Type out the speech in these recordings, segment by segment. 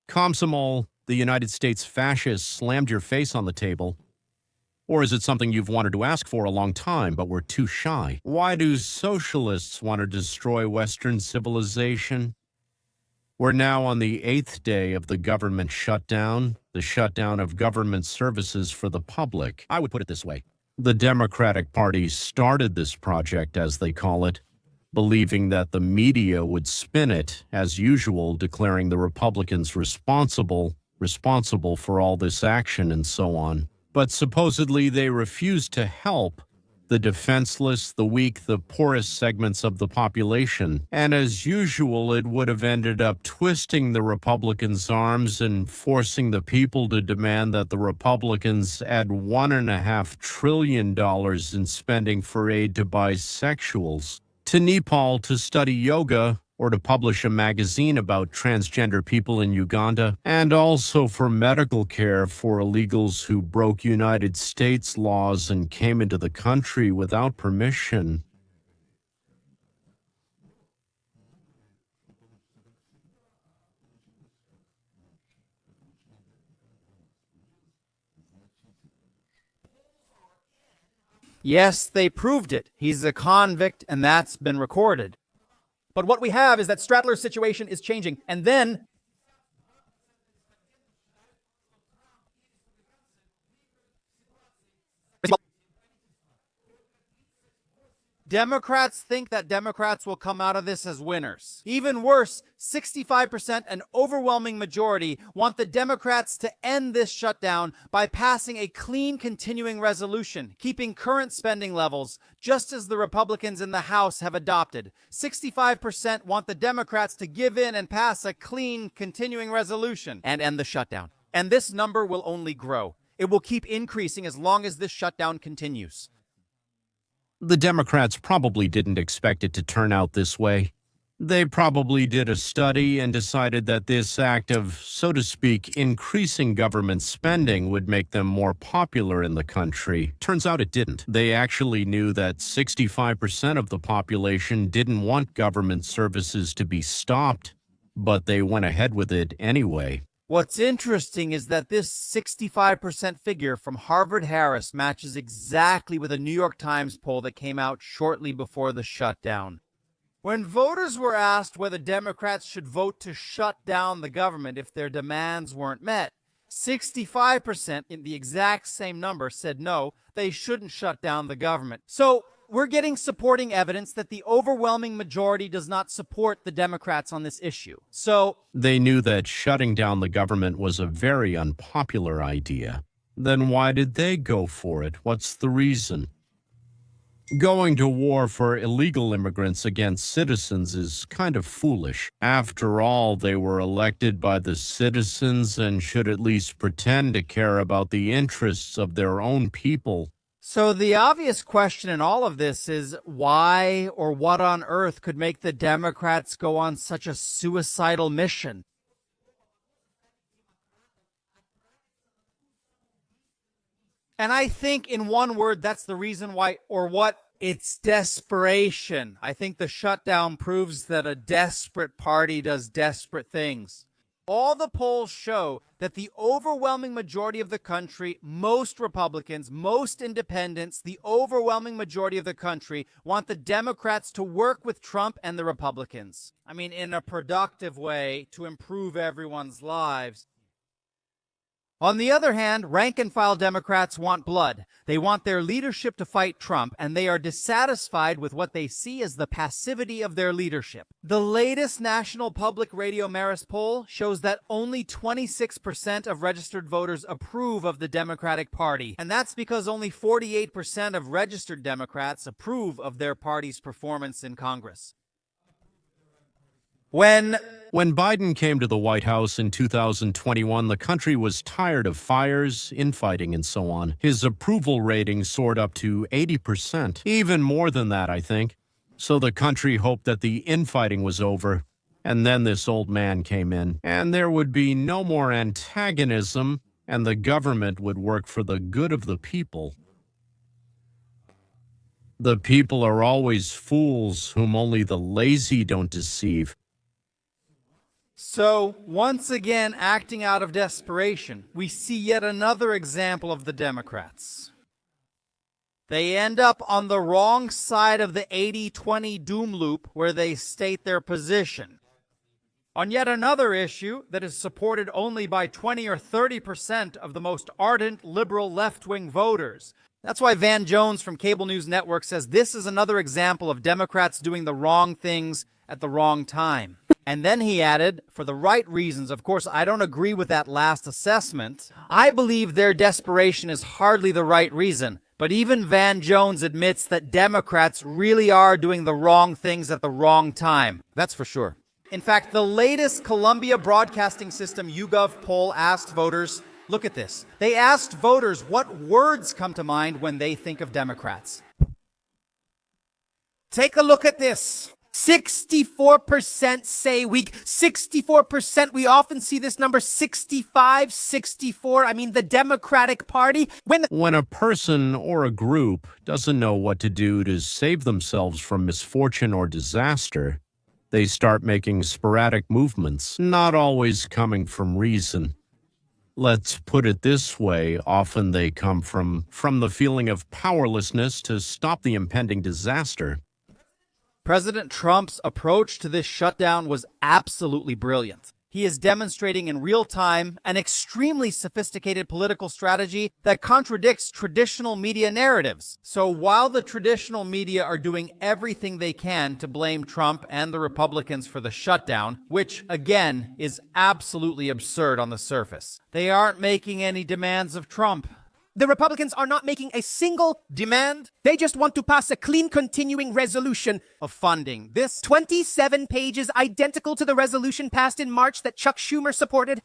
Komsomol, the United States fascists slammed your face on the table? Or is it something you've wanted to ask for a long time, but were too shy? Why do socialists want to destroy Western civilization? We're now on the 8th day of the government shutdown, the shutdown of government services for the public. I would put it this way. The Democratic Party started this project, as they call it, believing that the media would spin it, as usual, declaring the Republicans responsible for all this action and so on. But supposedly they refused to help the defenseless, the weak, the poorest segments of the population. And as usual, it would have ended up twisting the Republicans' arms and forcing the people to demand that the Republicans add $1.5 trillion in spending for aid to bisexuals, to Nepal to study yoga, or to publish a magazine about transgender people in Uganda, and also for medical care for illegals who broke United States laws and came into the country without permission. Yes, they proved it. He's a convict, and that's been recorded. But what we have is that Stradler's situation is changing, and then Democrats think that Democrats will come out of this as winners. Even worse, 65%, an overwhelming majority, want the Democrats to end this shutdown by passing a clean continuing resolution, keeping current spending levels, just as the Republicans in the House have adopted. 65% want the Democrats to give in and pass a clean continuing resolution and end the shutdown. And this number will only grow. It will keep increasing as long as this shutdown continues. The Democrats probably didn't expect it to turn out this way. They probably did a study and decided that this act of, so to speak, increasing government spending would make them more popular in the country. Turns out it didn't. They actually knew that 65% of the population didn't want government services to be stopped, but they went ahead with it anyway. What's interesting is that this 65% figure from Harvard-Harris matches exactly with a New York Times poll that came out shortly before the shutdown. When voters were asked whether Democrats should vote to shut down the government if their demands weren't met, 65%, in the exact same number, said no, they shouldn't shut down the government. So we're getting supporting evidence that the overwhelming majority does not support the Democrats on this issue. So they knew that shutting down the government was a very unpopular idea. Then why did they go for it? What's the reason? Going to war for illegal immigrants against citizens is kind of foolish. After all, they were elected by the citizens and should at least pretend to care about the interests of their own people. So the obvious question in all of this is why or what on earth could make the Democrats go on such a suicidal mission? And I think in one word, that's the reason why, or what, it's desperation. I think the shutdown proves that a desperate party does desperate things. All the polls show that the overwhelming majority of the country, most Republicans, most independents, the overwhelming majority of the country want the Democrats to work with Trump and the Republicans. I mean, in a productive way to improve everyone's lives. On the other hand, rank-and-file Democrats want blood. They want their leadership to fight Trump, and they are dissatisfied with what they see as the passivity of their leadership. The latest National Public Radio Marist poll shows that only 26% of registered voters approve of the Democratic Party, and that's because only 48% of registered Democrats approve of their party's performance in Congress. When Biden came to the White House in 2021, the country was tired of fires, infighting, and so on. His approval rating soared up to 80%, even more than that, I think. So the country hoped that the infighting was over, and then this old man came in, and there would be no more antagonism, and the government would work for the good of the people. The people are always fools whom only the lazy don't deceive. So, once again, acting out of desperation, we see yet another example of the Democrats. They end up on the wrong side of the 80-20 doom loop where they state their position. On yet another issue that is supported only by 20 or 30% of the most ardent liberal left-wing voters. That's why Van Jones from Cable News Network says this is another example of Democrats doing the wrong things at the wrong time. And then he added, for the right reasons, of course, I don't agree with that last assessment. I believe their desperation is hardly the right reason. But even Van Jones admits that Democrats really are doing the wrong things at the wrong time. That's for sure. In fact, the latest Columbia Broadcasting System YouGov poll asked voters, look at this. They asked voters what words come to mind when they think of Democrats. Take a look at this. 64% say weak. 64%, we often see this number 65, 64. I mean, the Democratic Party. When a person or a group doesn't know what to do to save themselves from misfortune or disaster, they start making sporadic movements, not always coming from reason. Let's put it this way, often they come from the feeling of powerlessness to stop the impending disaster. President Trump's approach to this shutdown was absolutely brilliant. He is demonstrating in real time an extremely sophisticated political strategy that contradicts traditional media narratives. So while the traditional media are doing everything they can to blame Trump and the Republicans for the shutdown, which again is absolutely absurd on the surface, they aren't making any demands of Trump. The Republicans are not making a single demand. They just want to pass a clean continuing resolution of funding. This 27 pages identical to the resolution passed in March that Chuck Schumer supported.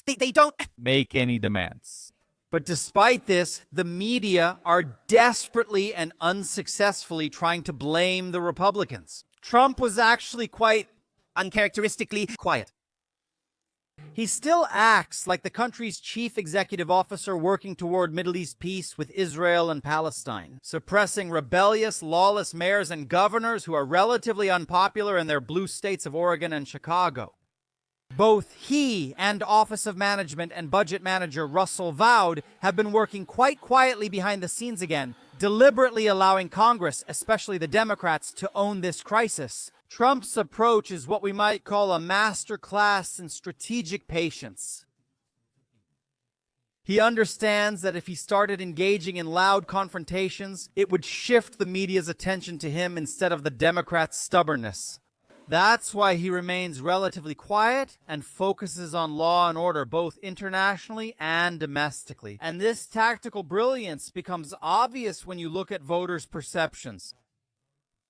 They don't make any demands. But despite this, the media are desperately and unsuccessfully trying to blame the Republicans. Trump was actually quite uncharacteristically quiet. He still acts like the country's chief executive officer working toward Middle East peace with Israel and Palestine, suppressing rebellious, lawless mayors and governors who are relatively unpopular in their blue states of Oregon and Chicago. Both he and Office of Management and Budget Manager Russell Vought have been working quite quietly behind the scenes again, deliberately allowing Congress, especially the Democrats, to own this crisis. Trump's approach is what we might call a masterclass in strategic patience. He understands that if he started engaging in loud confrontations, it would shift the media's attention to him instead of the Democrats' stubbornness. That's why he remains relatively quiet and focuses on law and order both internationally and domestically. And this tactical brilliance becomes obvious when you look at voters' perceptions.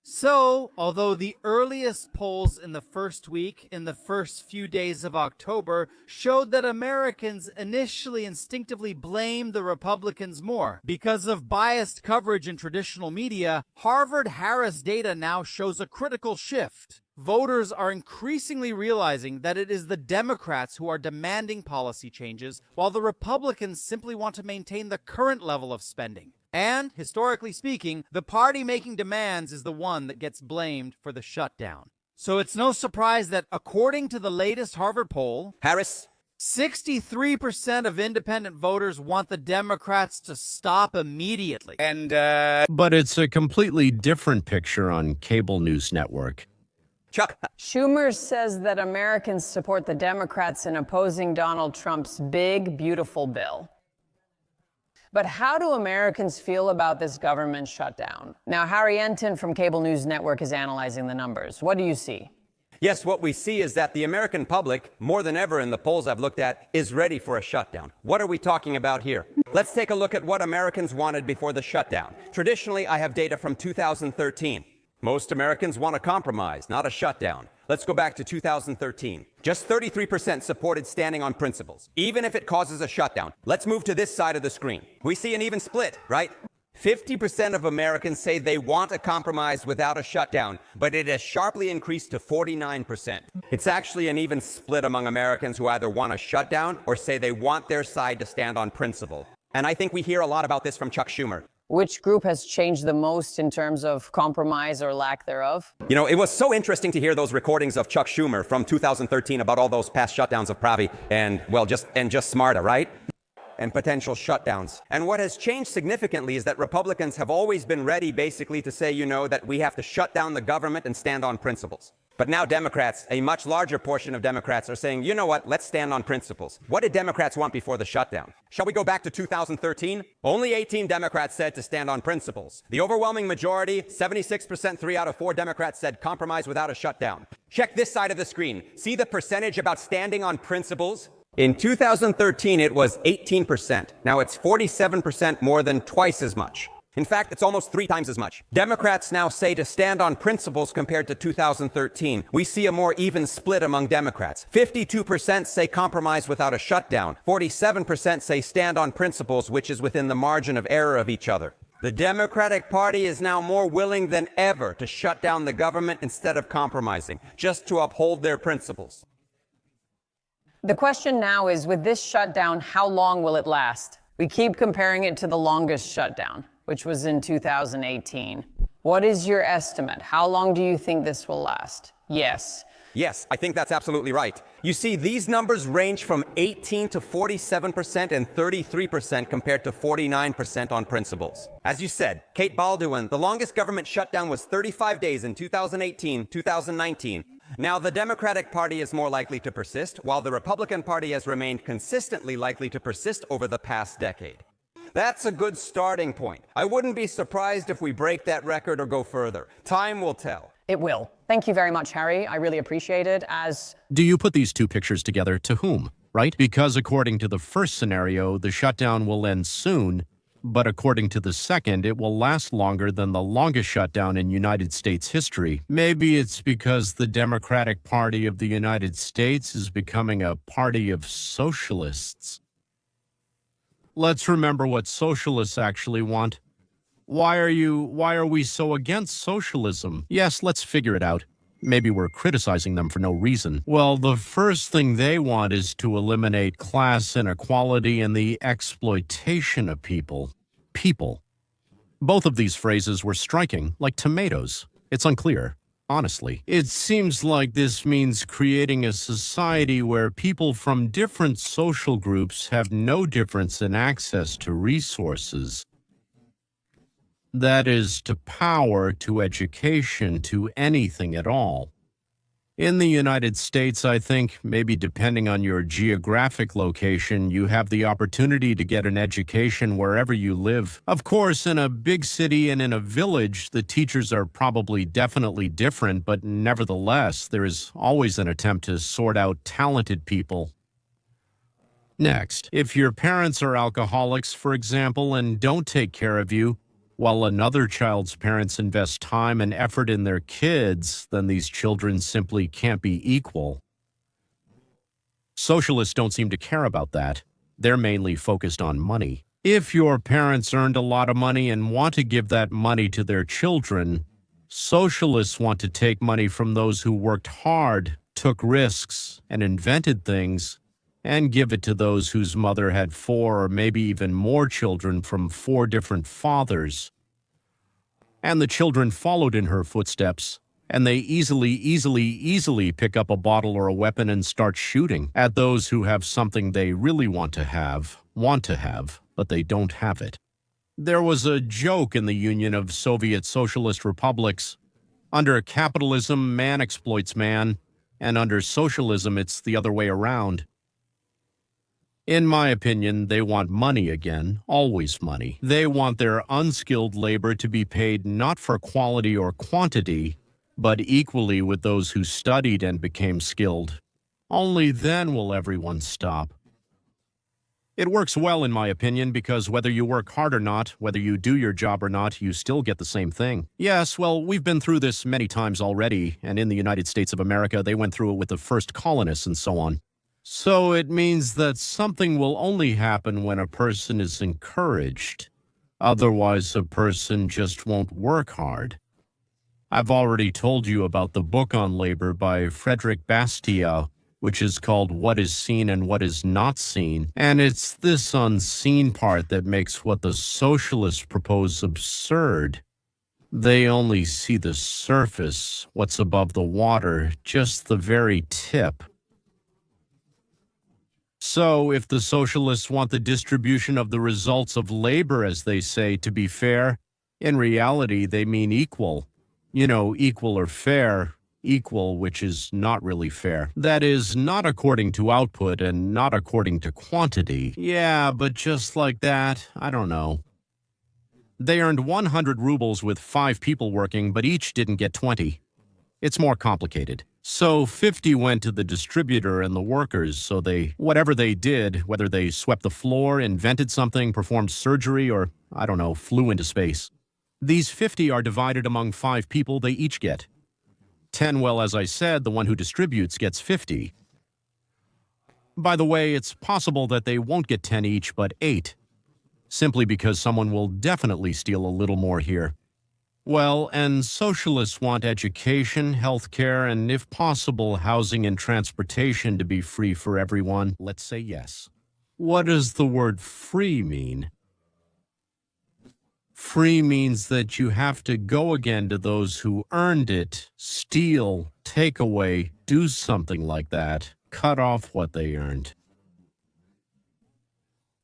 So, although the earliest polls in the first week, in the first few days of October, showed that Americans initially instinctively blamed the Republicans more because of biased coverage in traditional media, Harvard-Harris data now shows a critical shift. Voters are increasingly realizing that it is the Democrats who are demanding policy changes, while the Republicans simply want to maintain the current level of spending. And, historically speaking, the party making demands is the one that gets blamed for the shutdown. So it's no surprise that, according to the latest Harvard poll, Harris, 63% of independent voters want the Democrats to stop immediately. But it's a completely different picture on Cable News Network. Chuck. Schumer says that Americans support the Democrats in opposing Donald Trump's big, beautiful bill. But how do Americans feel about this government shutdown? Now, Harry Enton from Cable News Network is analyzing the numbers. What do you see? Yes, what we see is that the American public, more than ever in the polls I've looked at, is ready for a shutdown. What are we talking about here? Let's take a look at what Americans wanted before the shutdown. Traditionally, I have data from 2013. Most Americans want a compromise, not a shutdown. Let's go back to 2013. Just 33% supported standing on principles, even if it causes a shutdown. Let's move to this side of the screen. We see an even split, right? 50% of Americans say they want a compromise without a shutdown, but it has sharply increased to 49%. It's actually an even split among Americans who either want a shutdown or say they want their side to stand on principle. And I think we hear a lot about this from Chuck Schumer. Which group has changed the most in terms of compromise or lack thereof? You know, it was so interesting to hear those recordings of Chuck Schumer from 2013 about all those past shutdowns of Pravi and, well, just Smarta, right? And potential shutdowns. And what has changed significantly is that Republicans have always been ready basically to say, you know, that we have to shut down the government and stand on principles. But now Democrats, a much larger portion of Democrats, are saying, you know what, let's stand on principles. What did Democrats want before the shutdown? Shall we go back to 2013? Only 18 Democrats said to stand on principles. The overwhelming majority, 76%, 3 out of 4 Democrats said compromise without a shutdown. Check this side of the screen. See the percentage about standing on principles? In 2013, it was 18%. Now it's 47%, more than twice as much. In fact, it's almost 3 times as much. Democrats now say to stand on principles compared to 2013. We see a more even split among Democrats. 52% say compromise without a shutdown. 47% say stand on principles, which is within the margin of error of each other. The Democratic Party is now more willing than ever to shut down the government instead of compromising, just to uphold their principles. The question now is, with this shutdown, how long will it last? We keep comparing it to the longest shutdown, which was in 2018. What is your estimate? How long do you think this will last? Yes. Yes, I think that's absolutely right. You see, these numbers range from 18 to 47% and 33% compared to 49% on principles. As you said, Kate Baldwin, the longest government shutdown was 35 days in 2018, 2019. Now, the Democratic Party is more likely to persist, while the Republican Party has remained consistently likely to persist over the past decade. That's a good starting point. I wouldn't be surprised if we break that record or go further. Time will tell. It will. Thank you very much, Harry. I really appreciate it. Do you put these two pictures together to whom, right? Because according to the first scenario, the shutdown will end soon, but according to the second, it will last longer than the longest shutdown in United States history. Maybe it's because the Democratic Party of the United States is becoming a party of socialists. Let's remember what socialists actually want. Why are we so against socialism? Yes, let's figure it out. Maybe we're criticizing them for no reason. Well, the first thing they want is to eliminate class inequality and the exploitation of people. People. Both of these phrases were striking, like tomatoes. It's unclear, honestly. It seems like this means creating a society where people from different social groups have no difference in access to resources. That is, to power, to education, to anything at all. In the United States, I think, maybe depending on your geographic location, you have the opportunity to get an education wherever you live. Of course, in a big city and in a village, the teachers are probably definitely different, but nevertheless, there is always an attempt to sort out talented people. Next, if your parents are alcoholics, for example, and don't take care of you, while another child's parents invest time and effort in their kids, then these children simply can't be equal. Socialists don't seem to care about that. They're mainly focused on money. If your parents earned a lot of money and want to give that money to their children, socialists want to take money from those who worked hard, took risks, and invented things, and give it to those whose mother had 4 or maybe even more children from 4 different fathers. And the children followed in her footsteps, and they easily pick up a bottle or a weapon and start shooting at those who have something they really want to have, but they don't have it. There was a joke in the Union of Soviet Socialist Republics. Under capitalism, man exploits man, and under socialism, it's the other way around. In my opinion, they want money again, always money. They want their unskilled labor to be paid not for quality or quantity, but equally with those who studied and became skilled. Only then will everyone stop. It works well, in my opinion, because whether you work hard or not, whether you do your job or not, you still get the same thing. Yes, well, we've been through this many times already, and in the United States of America, they went through it with the first colonists and so on. So it means that something will only happen when a person is encouraged. Otherwise, a person just won't work hard. I've already told you about the book on labor by Frederick Bastiat, which is called What is Seen and What is Not Seen. And it's this unseen part that makes what the socialists propose absurd. They only see the surface, what's above the water, just the very tip. So, if the socialists want the distribution of the results of labor, as they say, to be fair, in reality, they mean equal. You know, equal or fair, equal, which is not really fair. That is, not according to output and not according to quantity. Yeah, but just like that, I don't know. They earned 100 rubles with 5 people working, but each didn't get 20. It's more complicated. So 50 went to the distributor and the workers, so whatever they did, whether they swept the floor, invented something, performed surgery, or, I don't know, flew into space. These 50 are divided among 5 people they each get. 10, well, as I said, the one who distributes gets 50. By the way, it's possible that they won't get 10 each, but 8. Simply because someone will definitely steal a little more here. Well, and socialists want education, healthcare, and if possible, housing and transportation to be free for everyone. Let's say yes. What does the word free mean? Free means that you have to go again to those who earned it, steal, take away, do something like that, cut off what they earned.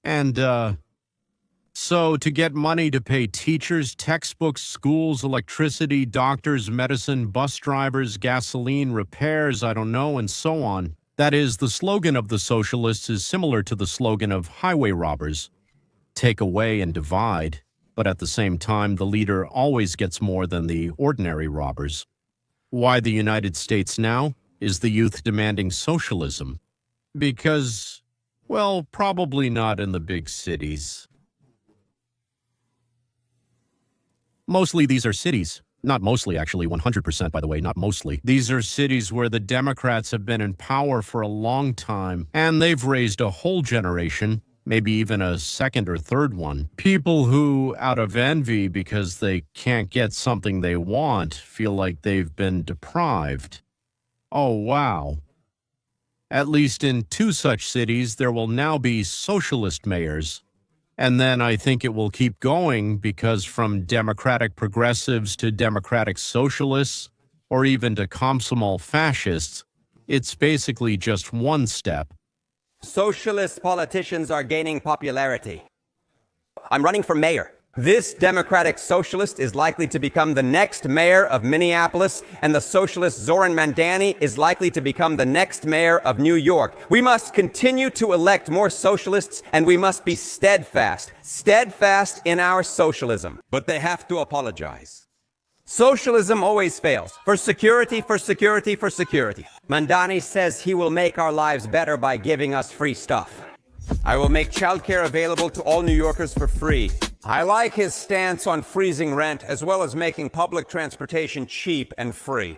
And, so, to get money to pay teachers, textbooks, schools, electricity, doctors, medicine, bus drivers, gasoline, repairs, I don't know, and so on. That is, the slogan of the socialists is similar to the slogan of highway robbers. Take away and divide, but at the same time, the leader always gets more than the ordinary robbers. Why the United States now? Is the youth demanding socialism? Because, well, probably not in the big cities. Mostly these are cities. Not mostly, actually, 100%, by the way, not mostly. These are cities where the Democrats have been in power for a long time, and they've raised a whole generation, maybe even a second or third one. People who, out of envy because they can't get something they want, feel like they've been deprived. Oh, wow. At least in 2 such cities, there will now be socialist mayors. And then I think it will keep going because from democratic progressives to democratic socialists, or even to Komsomol fascists, it's basically just one step. Socialist politicians are gaining popularity. I'm running for mayor. This Democratic Socialist is likely to become the next mayor of Minneapolis, and the Socialist Zoran Mandani is likely to become the next mayor of New York. We must continue to elect more socialists, and we must be steadfast in our socialism. But they have to apologize. Socialism always fails. For security, for security, for security. Mandani says he will make our lives better by giving us free stuff. I will make childcare available to all New Yorkers for free. I like his stance on freezing rent, as well as making public transportation cheap and free.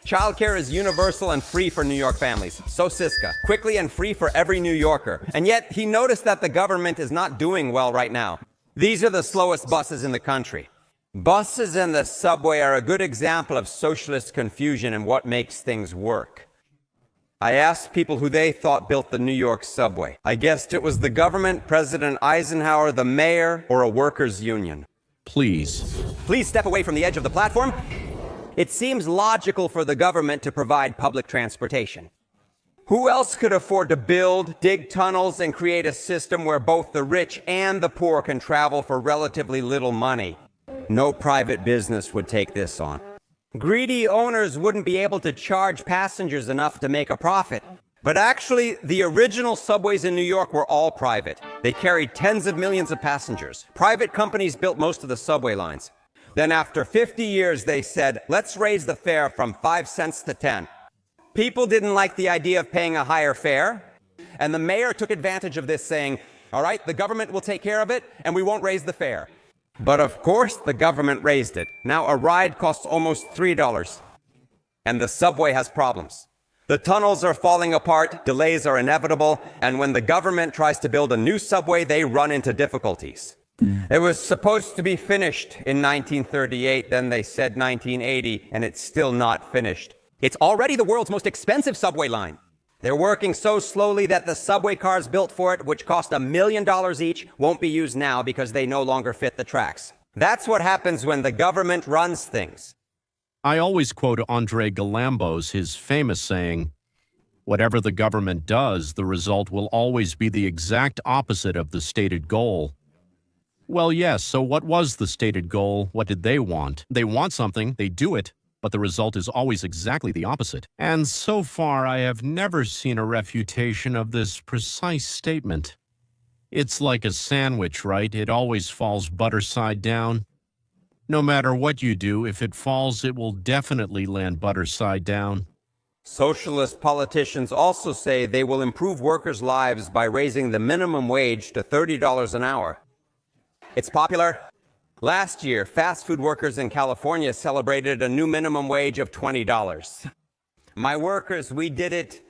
Childcare is universal and free for New York families. So Siska, quickly and free for every New Yorker. And yet, he noticed that the government is not doing well right now. These are the slowest buses in the country. Buses and the subway are a good example of socialist confusion and what makes things work. I asked people who they thought built the New York subway. I guessed it was the government, President Eisenhower, the mayor, or a workers' union. Please. Please step away from the edge of the platform. It seems logical for the government to provide public transportation. Who else could afford to build, dig tunnels, and create a system where both the rich and the poor can travel for relatively little money? No private business would take this on. Greedy owners wouldn't be able to charge passengers enough to make a profit. But actually, the original subways in New York were all private. They carried tens of millions of passengers. Private companies built most of the subway lines. Then after 50 years, they said, let's raise the fare from 5 cents to 10. People didn't like the idea of paying a higher fare, and the mayor took advantage of this, saying, all right, the government will take care of it, and we won't raise the fare. But of course, the government raised it. Now a ride costs almost $3. And the subway has problems. The tunnels are falling apart, delays are inevitable, and when the government tries to build a new subway, they run into difficulties. It was supposed to be finished in 1938, then they said 1980, and it's still not finished. It's already the world's most expensive subway line. They're working so slowly that the subway cars built for it, which cost $1 million each, won't be used now because they no longer fit the tracks. That's what happens when the government runs things. I always quote Andre Galambos, his famous saying, "Whatever the government does, the result will always be the exact opposite of the stated goal." Well, yes, so what was the stated goal? What did they want? They want something, they do it, but the result is always exactly the opposite. And so far, I have never seen a refutation of this precise statement. It's like a sandwich, right? It always falls butter side down. No matter what you do, if it falls, it will definitely land butter side down. Socialist politicians also say they will improve workers' lives by raising the minimum wage to $30 an hour. It's popular. Last year, fast food workers in California celebrated a new minimum wage of $20. My workers, we did it.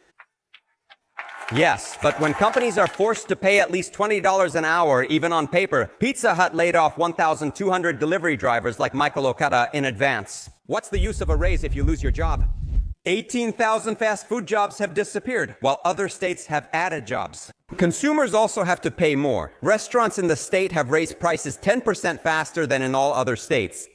Yes, but when companies are forced to pay at least $20 an hour, even on paper, Pizza Hut laid off 1,200 delivery drivers like Michael Okada in advance. What's the use of a raise if you lose your job? 18,000 fast food jobs have disappeared, while other states have added jobs. Consumers also have to pay more. Restaurants in the state have raised prices 10% faster than in all other states.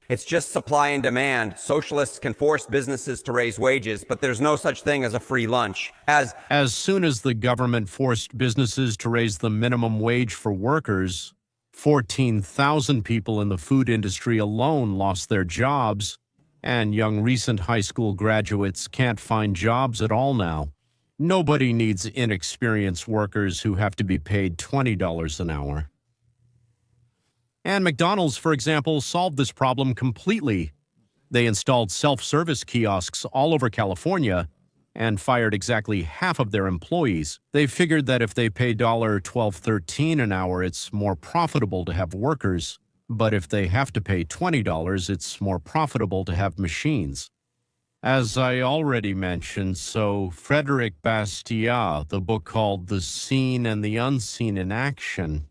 It's just supply and demand. Socialists can force businesses to raise wages, but there's no such thing as a free lunch. As soon as the government forced businesses to raise the minimum wage for workers, 14,000 people in the food industry alone lost their jobs, and young recent high school graduates can't find jobs at all now. Nobody needs inexperienced workers who have to be paid $20 an hour. And McDonald's, for example, solved this problem completely. They installed self-service kiosks all over California and fired exactly half of their employees. They figured that if they pay $12.13 an hour, it's more profitable to have workers. But if they have to pay $20, it's more profitable to have machines. As I already mentioned, so Frederic Bastiat, the book called The Seen and the Unseen in Action.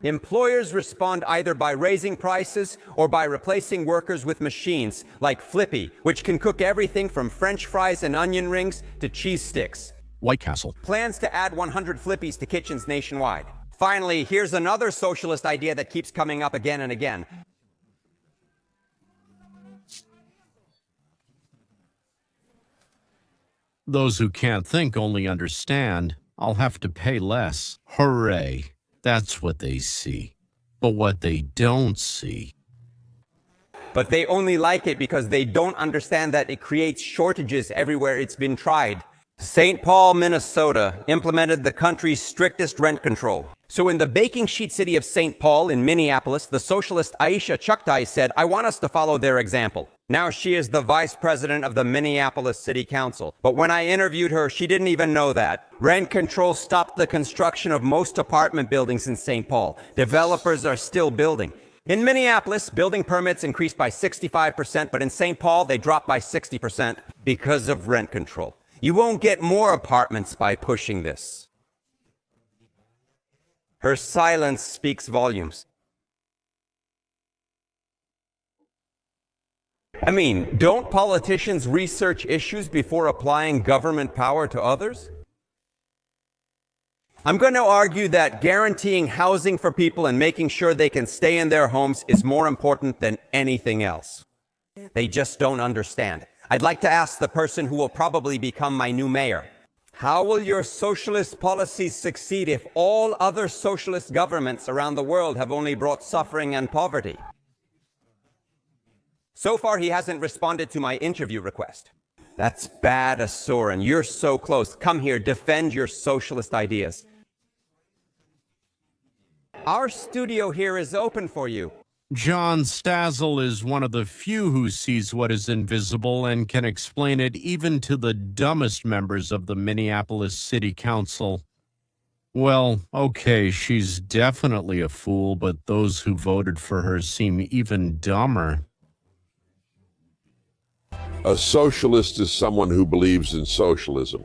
employers respond either by raising prices or by replacing workers with machines like Flippy, which can cook everything from French fries and onion rings to cheese sticks. White Castle. Plans to add 100 Flippies to kitchens nationwide. Finally, here's another socialist idea that keeps coming up again and again. Those who can't think only understand. I'll have to pay less. Hooray. That's what they see. But what they don't see. But they only like it because they don't understand that it creates shortages everywhere it's been tried. St. Paul, Minnesota implemented the country's strictest rent control. So in the baking sheet city of St. Paul in Minneapolis, the socialist Aisha Chuktai said, "I want us to follow their example." Now she is the vice president of the Minneapolis City Council. But when I interviewed her, she didn't even know that. Rent control stopped the construction of most apartment buildings in St. Paul. Developers are still building. In Minneapolis, building permits increased by 65%, but in St. Paul, they dropped by 60% because of rent control. You won't get more apartments by pushing this. Her silence speaks volumes. I mean, don't politicians research issues before applying government power to others? I'm going to argue that guaranteeing housing for people and making sure they can stay in their homes is more important than anything else. They just don't understand. I'd like to ask the person who will probably become my new mayor. How will your socialist policies succeed if all other socialist governments around the world have only brought suffering and poverty? So far, he hasn't responded to my interview request. That's bad, Asoran. You're so close. Come here, defend your socialist ideas. Our studio here is open for you. John Stazzle is one of the few who sees what is invisible and can explain it even to the dumbest members of the Minneapolis City Council. Well, okay, she's definitely a fool, but those who voted for her seem even dumber. A socialist is someone who believes in socialism.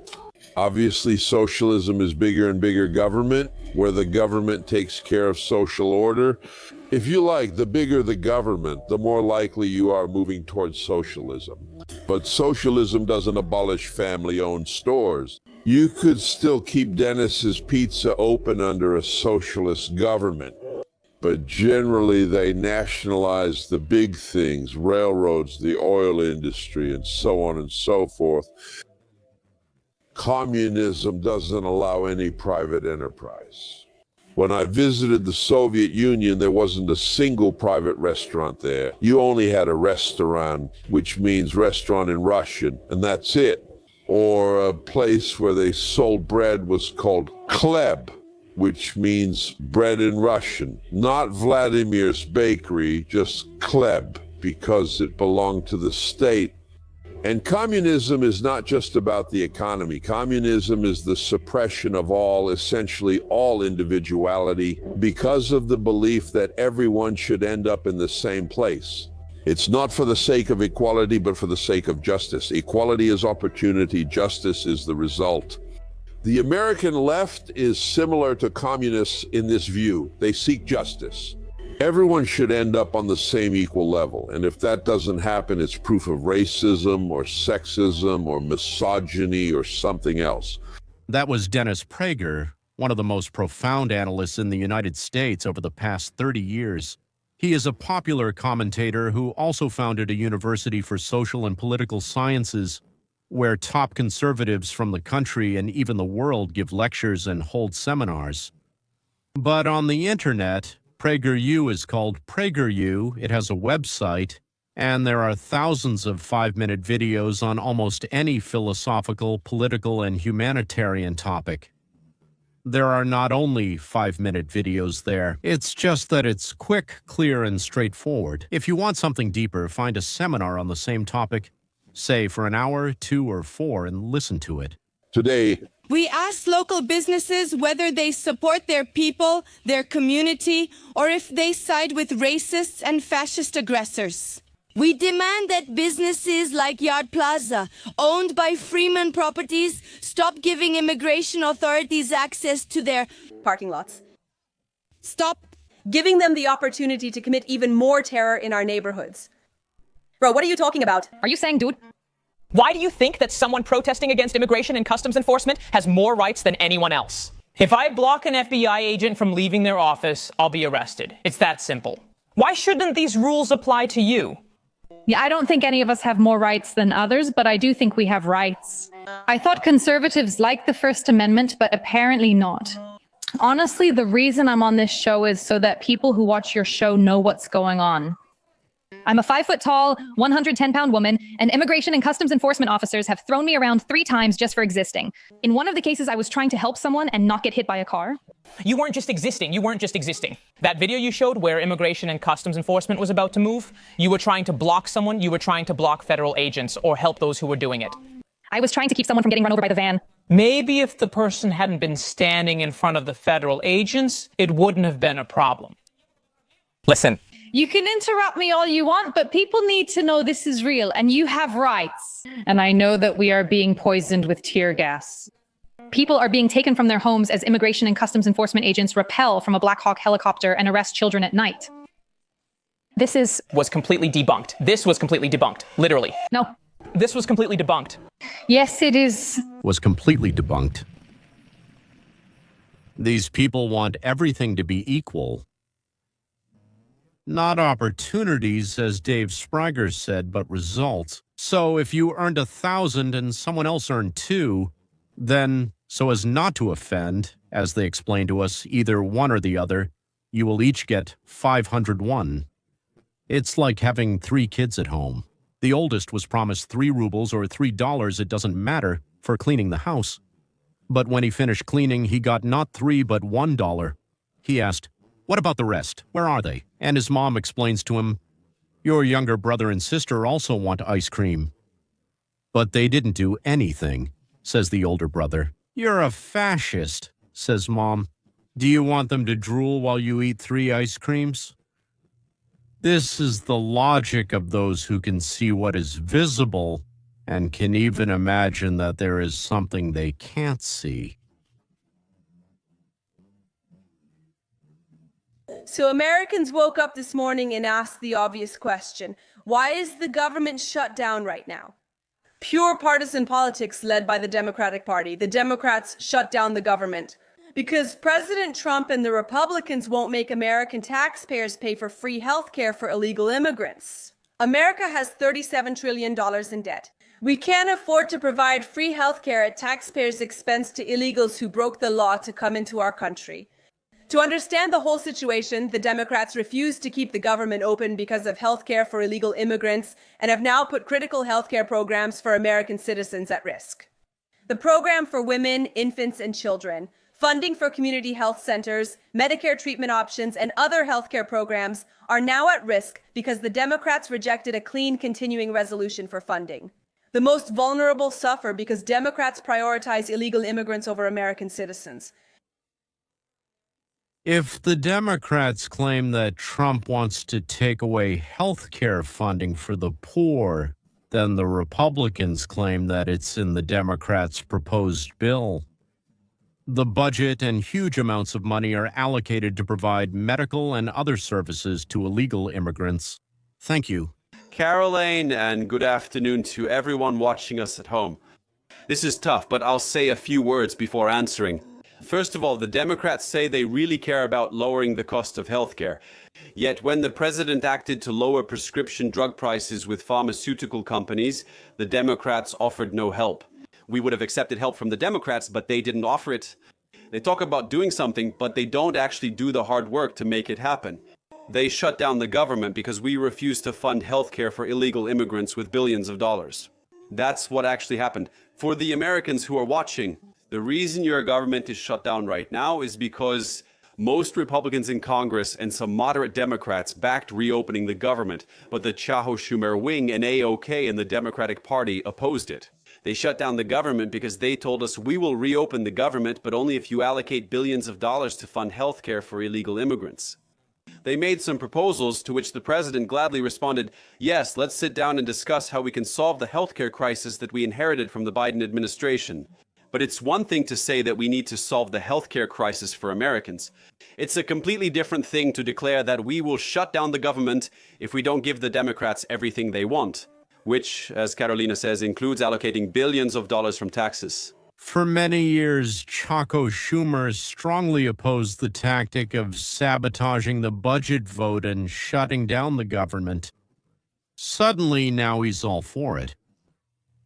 Obviously, socialism is bigger and bigger government, where the government takes care of social order. If you like, the bigger the government, the more likely you are moving towards socialism. But socialism doesn't abolish family-owned stores. You could still keep Dennis's Pizza open under a socialist government. But generally, they nationalize the big things, railroads, the oil industry, and so on and so forth. Communism doesn't allow any private enterprise. When I visited the Soviet Union, there wasn't a single private restaurant there. You only had a restaurant, which means restaurant in Russian, and that's it. Or a place where they sold bread was called Kleb, which means bread in Russian. Not Vladimir's bakery, just Kleb, because it belonged to the state. And communism is not just about the economy. Communism is the suppression of essentially all individuality, because of the belief that everyone should end up in the same place. It's not for the sake of equality, but for the sake of justice. Equality is opportunity, justice is the result. The American left is similar to communists in this view. They seek justice. Everyone should end up on the same equal level. And if that doesn't happen, it's proof of racism or sexism or misogyny or something else. That was Dennis Prager, one of the most profound analysts in the United States over the past 30 years. He is a popular commentator who also founded a university for social and political sciences, where top conservatives from the country and even the world give lectures and hold seminars. But on the internet, PragerU is called PragerU. It has a website, and there are thousands of 5-minute videos on almost any philosophical, political, and humanitarian topic. There are not only 5-minute videos there. It's just that it's quick, clear, and straightforward. If you want something deeper, find a seminar on the same topic, say for an hour, 2 or 4, and listen to it. Today, we ask local businesses whether they support their people, their community, or if they side with racists and fascist aggressors. We demand that businesses like Yard Plaza, owned by Freeman Properties, stop giving immigration authorities access to their parking lots. Stop giving them the opportunity to commit even more terror in our neighborhoods. Bro, what are you talking about? Are you saying, dude? Why do you think that someone protesting against immigration and customs enforcement has more rights than anyone else? If I block an FBI agent from leaving their office, I'll be arrested. It's that simple. Why shouldn't these rules apply to you? Yeah, I don't think any of us have more rights than others, but I do think we have rights. I thought conservatives liked the First Amendment, but apparently not. Honestly, the reason I'm on this show is so that people who watch your show know what's going on. I'm a 5-foot-tall, 110-pound woman, and immigration and customs enforcement officers have thrown me around 3 times just for existing. In one of the cases, I was trying to help someone and not get hit by a car. You weren't just existing. You weren't just existing. That video you showed where immigration and customs enforcement was about to move, you were trying to block someone. You were trying to block federal agents or help those who were doing it. I was trying to keep someone from getting run over by the van. Maybe if the person hadn't been standing in front of the federal agents, it wouldn't have been a problem. Listen. You can interrupt me all you want, but people need to know this is real and you have rights. And I know that we are being poisoned with tear gas. People are being taken from their homes as immigration and customs enforcement agents rappel from a Black Hawk helicopter and arrest children at night. This was completely debunked. This was completely debunked. Literally. No. This was completely debunked. Yes, it is. Was completely debunked. These people want everything to be equal. Not opportunities, as Dave Sprager said, but results. So if you earned 1,000 and someone else earned 2, then, so as not to offend, as they explained to us, either one or the other, you will each get 501. It's like having 3 kids at home. The oldest was promised 3 rubles or $3, it doesn't matter, for cleaning the house. But when he finished cleaning, he got not 3 but $1. He asked, "What about the rest? Where are they?" And his mom explains to him, "Your younger brother and sister also want ice cream." "But they didn't do anything," says the older brother. "You're a fascist," says Mom. "Do you want them to drool while you eat 3 ice creams?" This is the logic of those who can see what is visible and can even imagine that there is something they can't see. So Americans woke up this morning and asked the obvious question: why is the government shut down right now? Pure partisan politics led by the Democratic Party. The Democrats shut down the government because President Trump and the Republicans won't make American taxpayers pay for free health care for illegal immigrants. America has $37 trillion in debt. We can't afford to provide free health care at taxpayers' expense to illegals who broke the law to come into our country. To understand the whole situation, the Democrats refused to keep the government open because of health care for illegal immigrants and have now put critical health care programs for American citizens at risk. The program for women, infants, and children, funding for community health centers, Medicare treatment options, and other healthcare programs are now at risk because the Democrats rejected a clean continuing resolution for funding. The most vulnerable suffer because Democrats prioritize illegal immigrants over American citizens. If the Democrats claim that Trump wants to take away health care funding for the poor, then the Republicans claim that it's in the Democrats' proposed bill. The budget and huge amounts of money are allocated to provide medical and other services to illegal immigrants. Thank you. Caroline, and good afternoon to everyone watching us at home. This is tough, but I'll say a few words before answering. First of all, the Democrats say they really care about lowering the cost of healthcare. Yet when the president acted to lower prescription drug prices with pharmaceutical companies, the Democrats offered no help. We would have accepted help from the Democrats, but they didn't offer it. They talk about doing something, but they don't actually do the hard work to make it happen. They shut down the government because we refused to fund healthcare for illegal immigrants with billions of dollars. That's what actually happened. For the Americans who are watching, the reason your government is shut down right now is because most Republicans in Congress and some moderate Democrats backed reopening the government, but the Schumer wing and AOK in the Democratic Party opposed it. They shut down the government because they told us, we will reopen the government, but only if you allocate billions of dollars to fund health care for illegal immigrants. They made some proposals to which the president gladly responded, yes, let's sit down and discuss how we can solve the healthcare crisis that we inherited from the Biden administration. But it's one thing to say that we need to solve the healthcare crisis for Americans. It's a completely different thing to declare that we will shut down the government if we don't give the Democrats everything they want, which, as Carolina says, includes allocating billions of dollars from taxes. For many years, Schumer strongly opposed the tactic of sabotaging the budget vote and shutting down the government. Suddenly, now he's all for it.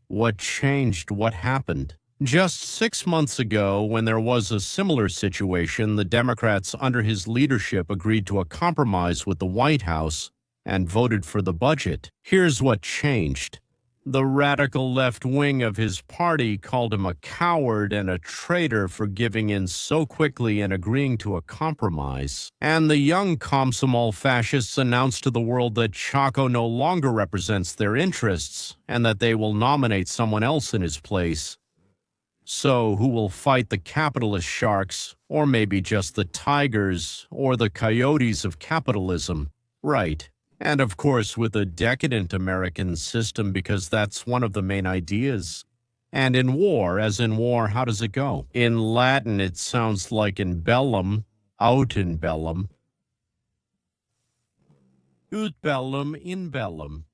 What changed? What happened? Just 6 months ago, when there was a similar situation, the Democrats under his leadership agreed to a compromise with the White House and voted for the budget. Here's what changed. The radical left wing of his party called him a coward and a traitor for giving in so quickly and agreeing to a compromise. And the young Komsomol fascists announced to the world that Chaco no longer represents their interests and that they will nominate someone else in his place. So who will fight the capitalist sharks, or maybe just the tigers or the coyotes of capitalism? Right. And of course with a decadent American system, because that's one of the main ideas. And in war, as in war, how does it go? In Latin, it sounds like in bellum, out in bellum. Ut bellum in bellum.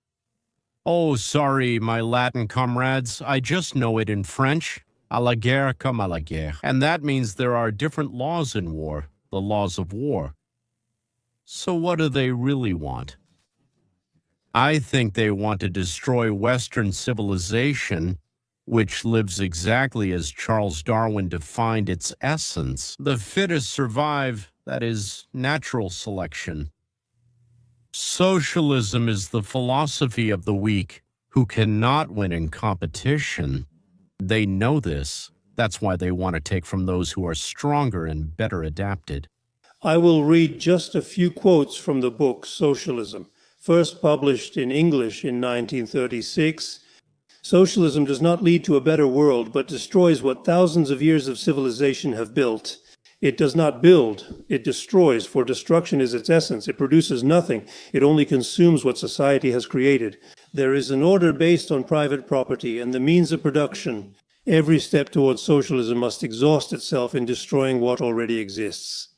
Oh, sorry, my Latin comrades, I just know it in French. À la guerre comme à la guerre. And that means there are different laws in war, the laws of war. So what do they really want? I think they want to destroy Western civilization, which lives exactly as Charles Darwin defined its essence. The fittest survive, that is, natural selection. Socialism is the philosophy of the weak, who cannot win in competition. They know this. That's why they want to take from those who are stronger and better adapted. I will read just a few quotes from the book Socialism. First published in English in 1936, socialism does not lead to a better world, but destroys what thousands of years of civilization have built. It does not build, it destroys, for destruction is its essence. It produces nothing, it only consumes what society has created. There is an order based on private property and the means of production. Every step towards socialism must exhaust itself in destroying what already exists.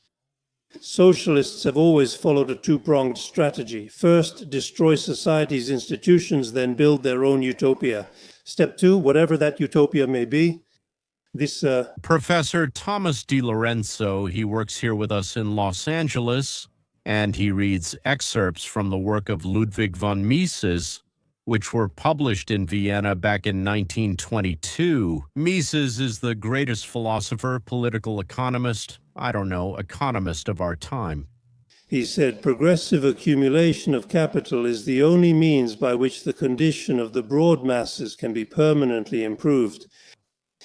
Socialists have always followed a two-pronged strategy. First, destroy society's institutions, then build their own utopia. Step two, whatever that utopia may be, this Professor Thomas DiLorenzo, he works here with us in Los Angeles, and he reads excerpts from the work of Ludwig von Mises, which were published in Vienna back in 1922. Mises is the greatest philosopher, political economist, economist of our time. He said, progressive accumulation of capital is the only means by which the condition of the broad masses can be permanently improved.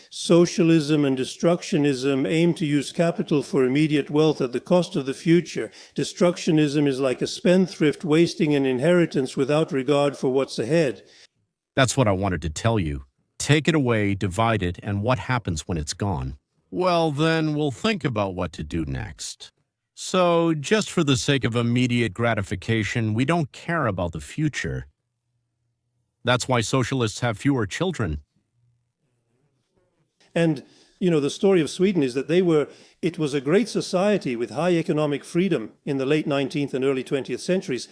Socialism and destructionism aim to use capital for immediate wealth at the cost of the future. Destructionism is like a spendthrift wasting an inheritance without regard for what's ahead. That's what I wanted to tell you. Take it away, divide it, and what happens when it's gone? Well, then we'll think about what to do next. So, just for the sake of immediate gratification, we don't care about the future. That's why socialists have fewer children. And, the story of Sweden is that it was a great society with high economic freedom in the late 19th and early 20th centuries.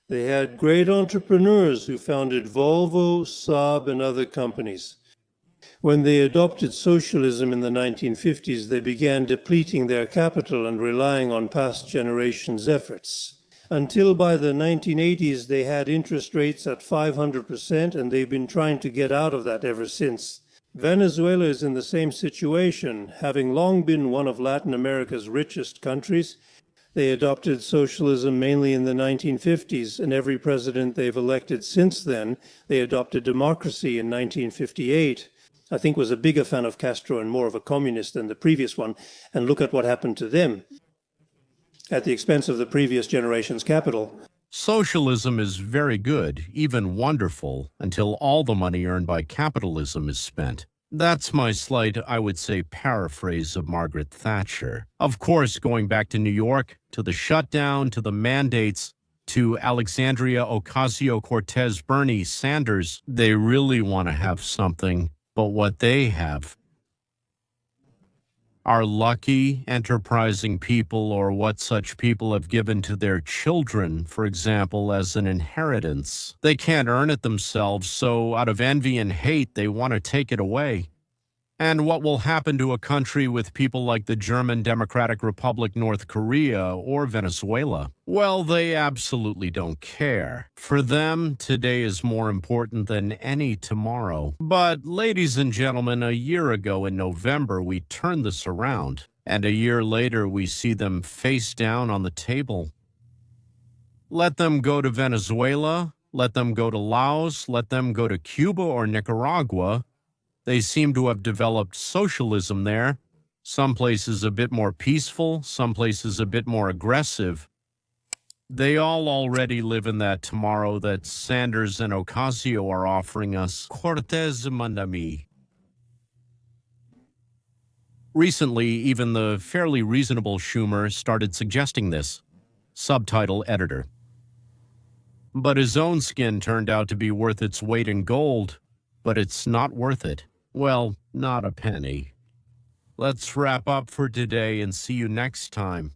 They had great entrepreneurs who founded Volvo, Saab, and other companies. When they adopted socialism in the 1950s, they began depleting their capital and relying on past generations' efforts. Until by the 1980s, they had interest rates at 500%, and they've been trying to get out of that ever since. Venezuela is in the same situation. Having long been one of Latin America's richest countries, they adopted socialism mainly in the 1950s, and every president they've elected since then, they adopted democracy in 1958. I think was a bigger fan of Castro and more of a communist than the previous one, and look at what happened to them at the expense of the previous generation's capital. Socialism is very good, even wonderful, until all the money earned by capitalism is spent. That's my slight, I would say, paraphrase of Margaret Thatcher. Of course, going back to New York, to the shutdown, to the mandates, to Alexandria Ocasio-Cortez, Bernie Sanders, they really want to have something, but what they have are lucky, enterprising people, or what such people have given to their children, for example, as an inheritance. They can't earn it themselves, so out of envy and hate, they want to take it away. And what will happen to a country with people like the German Democratic Republic, North Korea, or Venezuela? Well, they absolutely don't care. For them, today is more important than any tomorrow. But, ladies and gentlemen, a year ago in November, we turned this around. And a year later, we see them face down on the table. Let them go to Venezuela, let them go to Laos, let them go to Cuba or Nicaragua. They seem to have developed socialism there, some places a bit more peaceful, some places a bit more aggressive. They all already live in that tomorrow that Sanders and Ocasio are offering us. Cortez, mon ami. Recently, even the fairly reasonable Schumer started suggesting this. Subtitle editor. But his own skin turned out to be worth its weight in gold, but it's not worth it. Well, not a penny. Let's wrap up for today and see you next time.